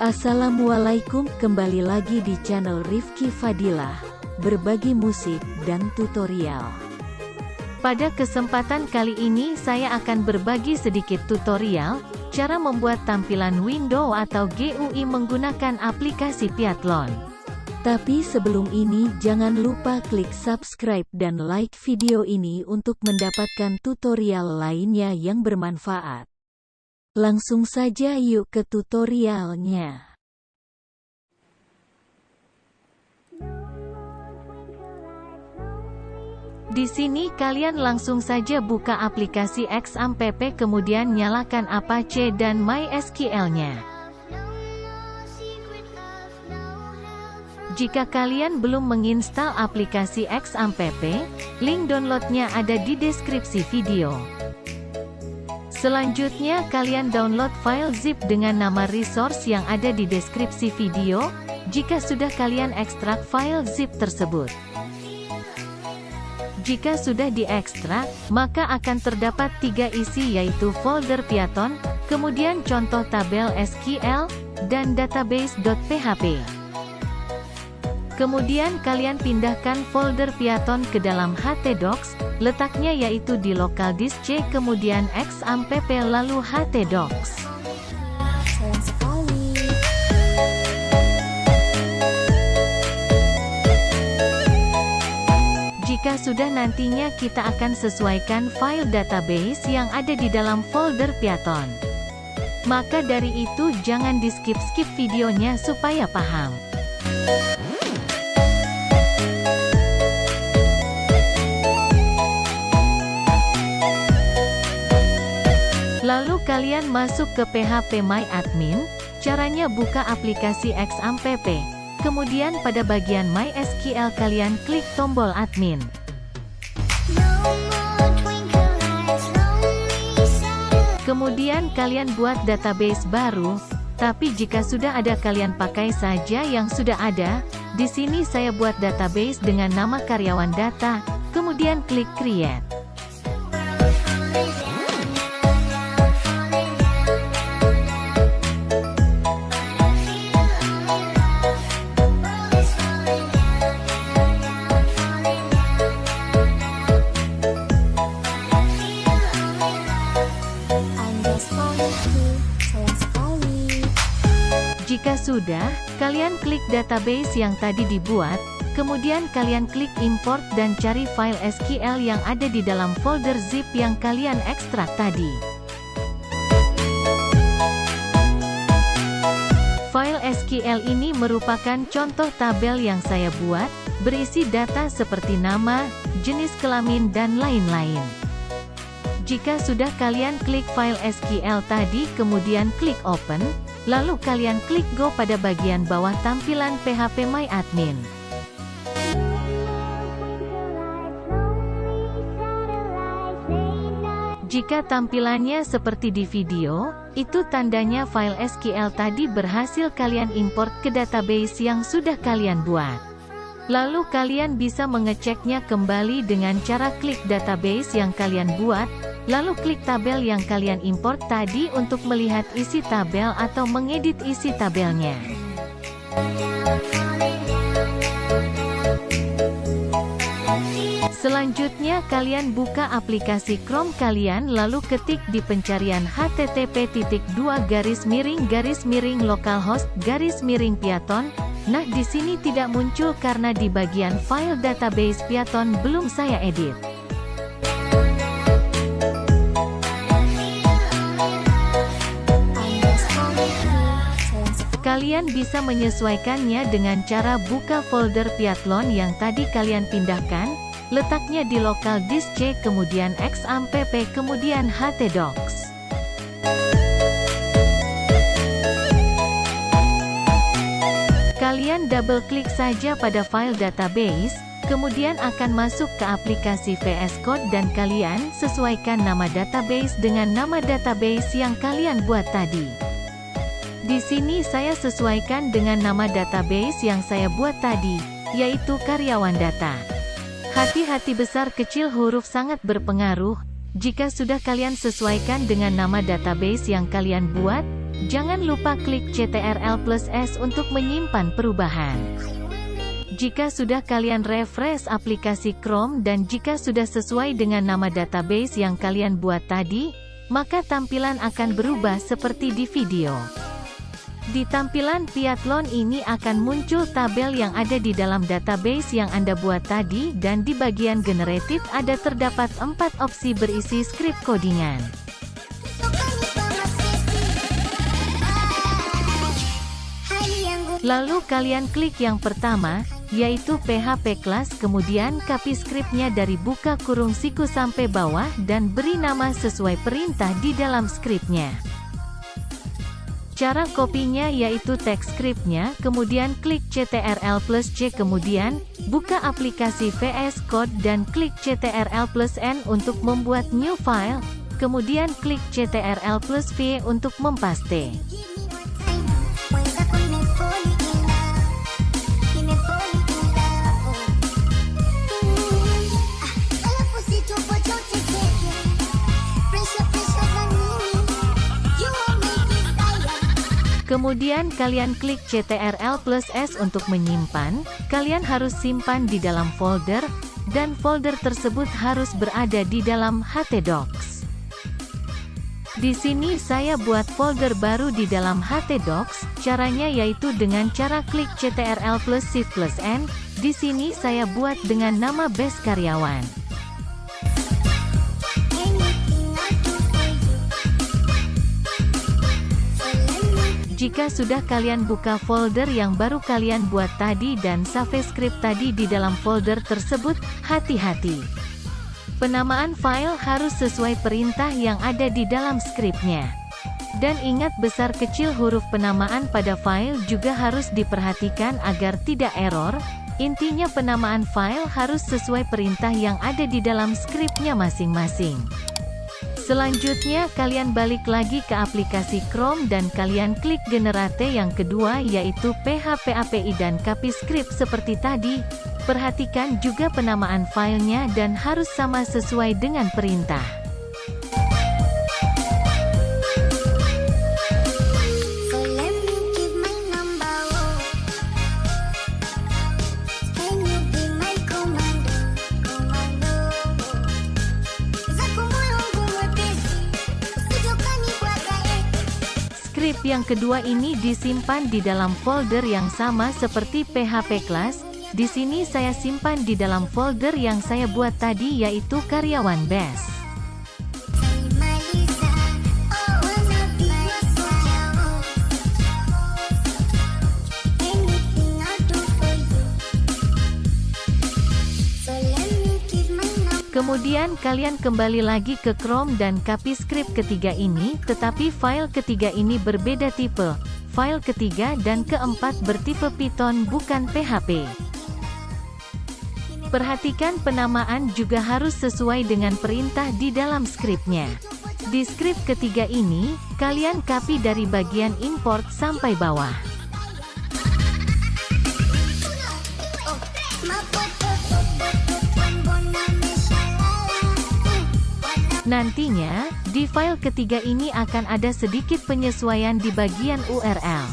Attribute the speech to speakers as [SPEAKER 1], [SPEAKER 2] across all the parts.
[SPEAKER 1] Assalamualaikum, kembali lagi di channel Rifki Fadilah, berbagi musik dan tutorial. Pada kesempatan kali ini saya akan berbagi sedikit tutorial, cara membuat tampilan window atau GUI menggunakan aplikasi Pyathlon. Tapi sebelum ini jangan lupa klik subscribe dan like video ini untuk mendapatkan tutorial lainnya yang bermanfaat. Langsung saja yuk ke tutorialnya. Di sini kalian langsung saja buka aplikasi XAMPP, kemudian nyalakan Apache dan MySQL-nya. Jika kalian belum menginstal aplikasi XAMPP, link downloadnya ada di deskripsi video. Selanjutnya kalian download file zip dengan nama resource yang ada di deskripsi video, jika sudah kalian ekstrak file zip tersebut. Jika sudah diekstrak, maka akan terdapat 3 isi, yaitu folder Python, kemudian contoh tabel SQL, dan database.php. Kemudian kalian pindahkan folder Python ke dalam htdocs, letaknya yaitu di local disk C, kemudian XAMPP lalu htdocs.
[SPEAKER 2] Sayang sekali.
[SPEAKER 1] Jika sudah, nantinya kita akan sesuaikan file database yang ada di dalam folder Python. Maka dari itu jangan di-skip videonya supaya paham. Lalu kalian masuk ke phpMyAdmin, caranya buka aplikasi XAMPP. Kemudian pada bagian MySQL kalian klik tombol admin. Kemudian kalian buat database baru, tapi jika sudah ada kalian pakai saja yang sudah ada. Di sini saya buat database dengan nama karyawan data, kemudian klik create. Jika sudah, kalian klik database yang tadi dibuat, kemudian kalian klik import dan cari file SQL yang ada di dalam folder zip yang kalian ekstrak tadi. File SQL ini merupakan contoh tabel yang saya buat, berisi data seperti nama, jenis kelamin dan lain-lain. Jika sudah, kalian klik file SQL tadi, kemudian klik open, lalu kalian klik go pada bagian bawah tampilan phpMyAdmin. Jika tampilannya seperti di video, itu tandanya file SQL tadi berhasil kalian import ke database yang sudah kalian buat. Lalu kalian bisa mengeceknya kembali dengan cara klik database yang kalian buat, lalu klik tabel yang kalian import tadi untuk melihat isi tabel atau mengedit isi tabelnya. Selanjutnya kalian buka aplikasi Chrome kalian, lalu ketik di pencarian http://localhost_python. Nah, di sini tidak muncul karena di bagian file database Python belum saya edit. Kalian bisa menyesuaikannya dengan cara buka folder Pyathlon yang tadi kalian pindahkan, letaknya di local disk C, kemudian XAMPP, kemudian htdocs. Kalian double klik saja pada file database, kemudian akan masuk ke aplikasi VS Code dan kalian sesuaikan nama database dengan nama database yang kalian buat tadi. Di sini saya sesuaikan dengan nama database yang saya buat tadi, yaitu karyawan data. Hati-hati, besar kecil huruf sangat berpengaruh. Jika sudah kalian sesuaikan dengan nama database yang kalian buat, Jangan lupa klik Ctrl+S untuk menyimpan perubahan. Jika sudah kalian refresh aplikasi Chrome dan jika sudah sesuai dengan nama database yang kalian buat tadi, maka tampilan akan berubah seperti di video. Di tampilan Python ini akan muncul tabel yang ada di dalam database yang Anda buat tadi dan di bagian generated ada terdapat 4 opsi berisi skrip codingan. Lalu kalian klik yang pertama, yaitu PHP class, kemudian copy scriptnya dari buka kurung siku sampai bawah dan beri nama sesuai perintah di dalam scriptnya. Cara kopinya yaitu teks scriptnya, kemudian klik Ctrl+C, kemudian buka aplikasi VS Code dan klik Ctrl+N untuk membuat new file, kemudian klik Ctrl+V untuk mempaste. Kemudian kalian klik Ctrl+S untuk menyimpan, kalian harus simpan di dalam folder, dan folder tersebut harus berada di dalam htdocs. Di sini saya buat folder baru di dalam htdocs, caranya yaitu dengan cara klik Ctrl+Shift+N, di sini saya buat dengan nama base karyawan. Jika sudah kalian buka folder yang baru kalian buat tadi dan save script tadi di dalam folder tersebut, hati-hati. Penamaan file harus sesuai perintah yang ada di dalam skripnya. Dan ingat besar kecil huruf penamaan pada file juga harus diperhatikan agar tidak error. Intinya penamaan file harus sesuai perintah yang ada di dalam skripnya masing-masing. Selanjutnya kalian balik lagi ke aplikasi Chrome dan kalian klik generate yang kedua yaitu PHP API dan copy script seperti tadi. Perhatikan juga penamaan filenya dan harus sama sesuai dengan perintah. Script yang kedua ini disimpan di dalam folder yang sama seperti PHP class. Di sini saya simpan di dalam folder yang saya buat tadi yaitu karyawan base. Kemudian kalian kembali lagi ke Chrome dan copy script ketiga ini, tetapi file ketiga ini berbeda tipe. File ketiga dan keempat bertipe Python bukan PHP. Perhatikan penamaan juga harus sesuai dengan perintah di dalam skripnya. Di script ketiga ini, kalian copy dari bagian import sampai bawah. Nantinya, di file ketiga ini akan ada sedikit penyesuaian di bagian URL.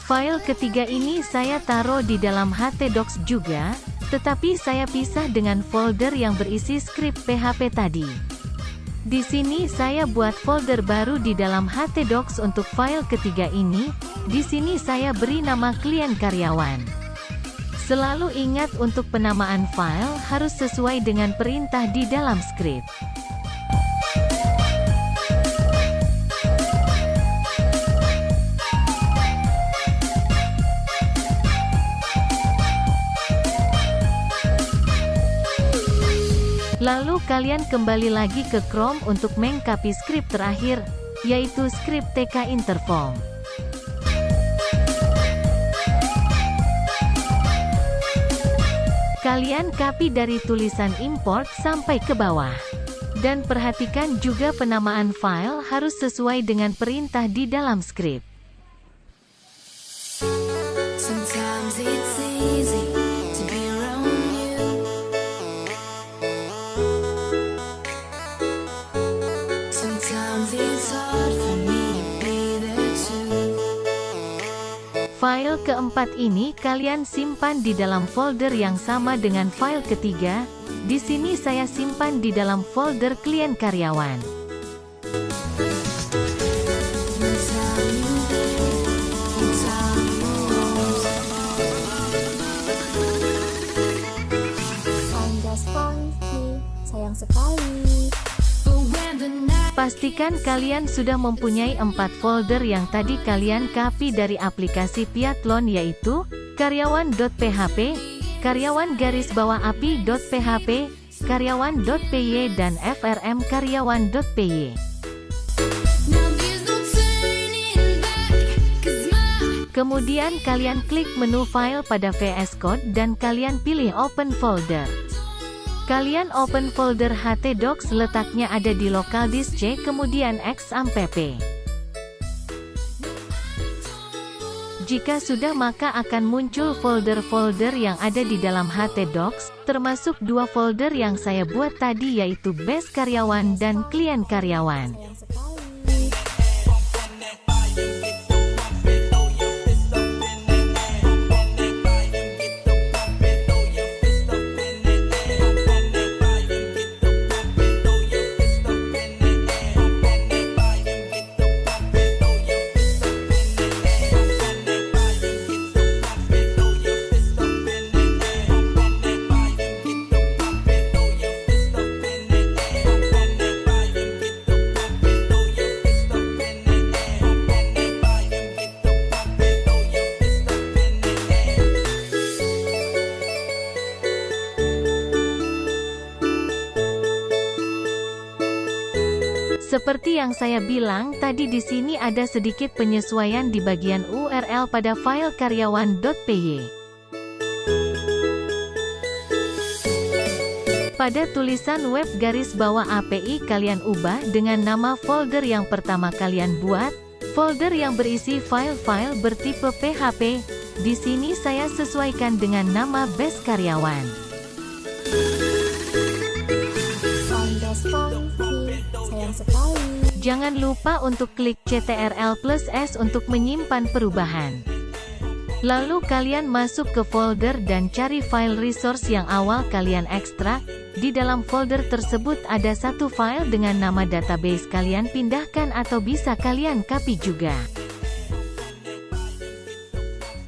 [SPEAKER 1] File ketiga ini saya taruh di dalam htdocs juga, tetapi saya pisah dengan folder yang berisi skrip PHP tadi. Di sini saya buat folder baru di dalam htdocs untuk file ketiga ini. Di sini saya beri nama klien karyawan. Selalu ingat untuk penamaan file harus sesuai dengan perintah di dalam skrip. Lalu kalian kembali lagi ke Chrome untuk mengcopy skrip terakhir, yaitu skrip TK Interform. Kalian copy dari tulisan import sampai ke bawah. Dan perhatikan juga penamaan file harus sesuai dengan perintah di dalam skrip.
[SPEAKER 2] Sometimes it's easy to be around you.
[SPEAKER 1] keempat ini kalian simpan di dalam folder yang sama dengan file ketiga. Di sini saya simpan di dalam folder klien karyawan.
[SPEAKER 3] Sayang sekali.
[SPEAKER 1] Pastikan kalian sudah mempunyai 4 folder yang tadi kalian copy dari aplikasi Piathlon, yaitu karyawan.php, karyawan_api.php, karyawan.py, dan frm_karyawan.py. Kemudian kalian klik menu file pada VS Code dan kalian pilih open folder. Kalian open folder htdocs, letaknya ada di local disk C, kemudian xampp. Jika sudah, maka akan muncul folder-folder yang ada di dalam htdocs, termasuk 2 folder yang saya buat tadi, yaitu base karyawan dan klien karyawan. Seperti yang saya bilang tadi, di sini ada sedikit penyesuaian di bagian URL pada file karyawan.py. Pada tulisan web _API kalian ubah dengan nama folder yang pertama kalian buat, folder yang berisi file-file bertipe PHP. Di sini saya sesuaikan dengan nama base karyawan.
[SPEAKER 3] Sayang sekali.
[SPEAKER 1] Jangan lupa untuk klik Ctrl+S untuk menyimpan perubahan. Lalu kalian masuk ke folder dan cari file resource yang awal kalian ekstrak. Di dalam folder tersebut ada satu file dengan nama database, kalian pindahkan atau bisa kalian copy juga.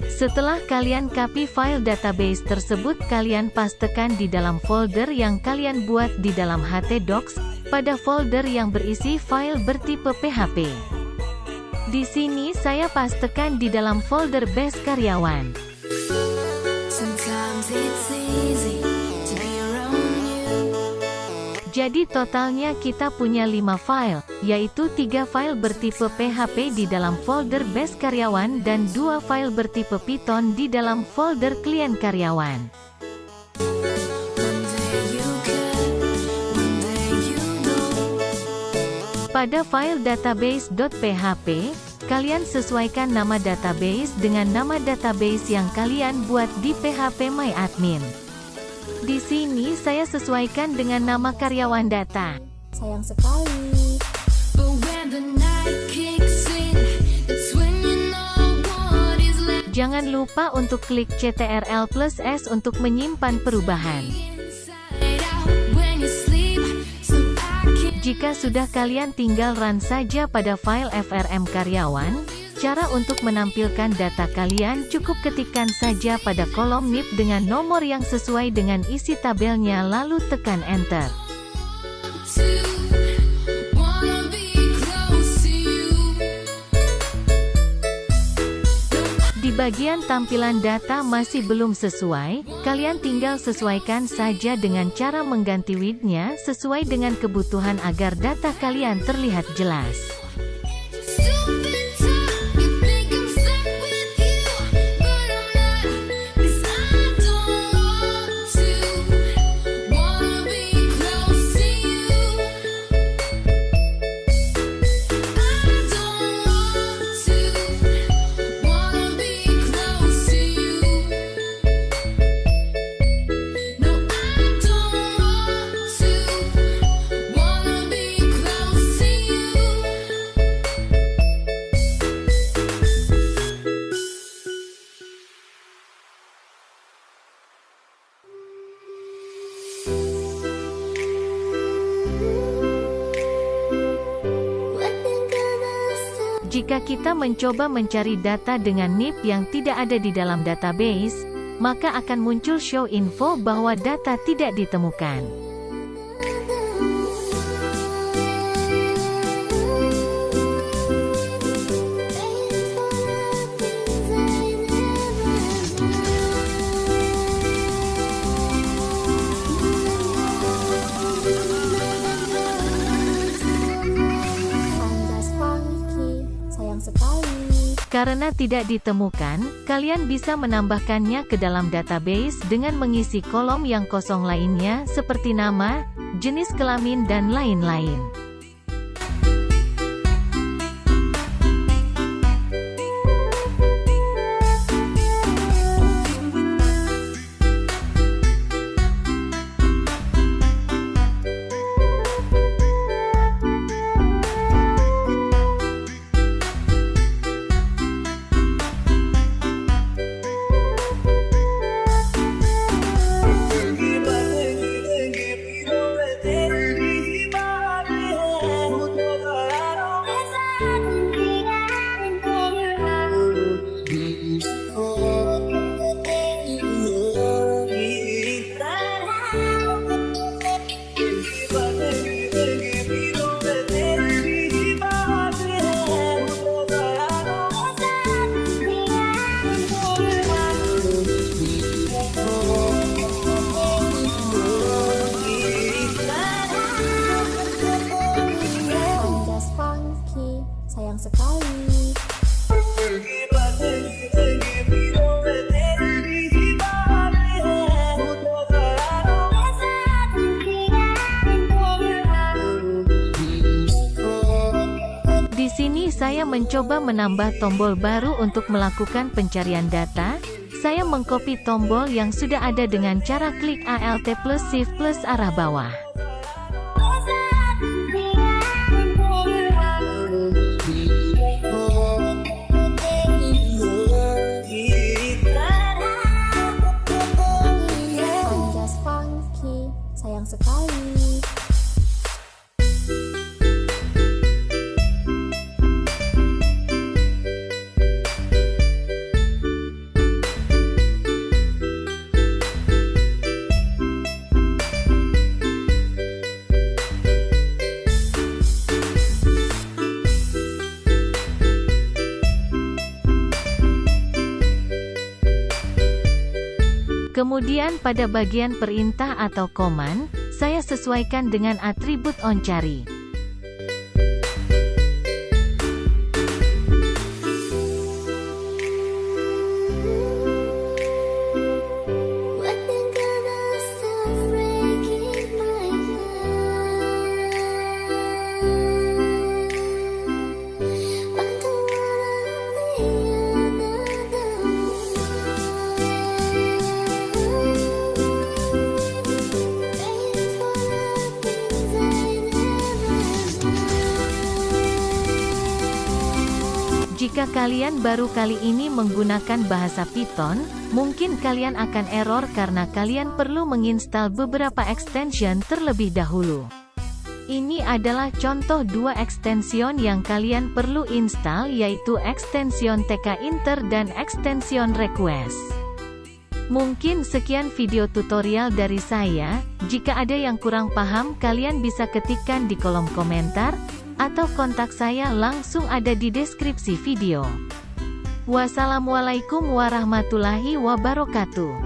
[SPEAKER 1] Setelah kalian copy file database tersebut, kalian pastekan di dalam folder yang kalian buat di dalam htdocs, pada folder yang berisi file bertipe PHP. Di sini saya pastekan di dalam folder base karyawan. Jadi totalnya kita punya 5 file, yaitu 3 file bertipe PHP di dalam folder base karyawan dan 2 file bertipe Python di dalam folder klien karyawan. Pada file database.php, kalian sesuaikan nama database dengan nama database yang kalian buat di phpMyAdmin. Di sini saya sesuaikan dengan nama karyawan data.
[SPEAKER 3] Sayang sekali.
[SPEAKER 1] Jangan lupa untuk klik Ctrl+S untuk menyimpan perubahan. Jika sudah, kalian tinggal run saja pada file frm karyawan. Cara untuk menampilkan data kalian cukup ketikkan saja pada kolom NIP dengan nomor yang sesuai dengan isi tabelnya, lalu tekan enter. Di bagian tampilan data masih belum sesuai, kalian tinggal sesuaikan saja dengan cara mengganti width-nya sesuai dengan kebutuhan agar data kalian terlihat jelas. Jika kita mencoba mencari data dengan NIP yang tidak ada di dalam database, maka akan muncul show info bahwa data tidak ditemukan.
[SPEAKER 3] Anjas Funky, sayang sekali.
[SPEAKER 1] Karena tidak ditemukan, kalian bisa menambahkannya ke dalam database dengan mengisi kolom yang kosong lainnya seperti nama, jenis kelamin dan lain-lain.
[SPEAKER 3] Anjas Funky, sayang sekali.
[SPEAKER 1] Di sini saya mencoba menambah tombol baru untuk melakukan pencarian data. Saya mengcopy tombol yang sudah ada dengan cara klik Alt plus Shift plus arah bawah.
[SPEAKER 3] Anjas Funky, sayang sekali.
[SPEAKER 1] Kemudian pada bagian perintah atau command, saya sesuaikan dengan atribut onCari. Jika kalian baru kali ini menggunakan bahasa Python, mungkin kalian akan error karena kalian perlu menginstal beberapa extension terlebih dahulu. Ini adalah contoh dua extension yang kalian perlu install, yaitu extension tkinter dan extension request. Mungkin sekian video tutorial dari saya. Jika ada yang kurang paham, kalian bisa ketikkan di kolom komentar, atau kontak saya langsung ada di deskripsi video. Wassalamualaikum warahmatullahi wabarakatuh.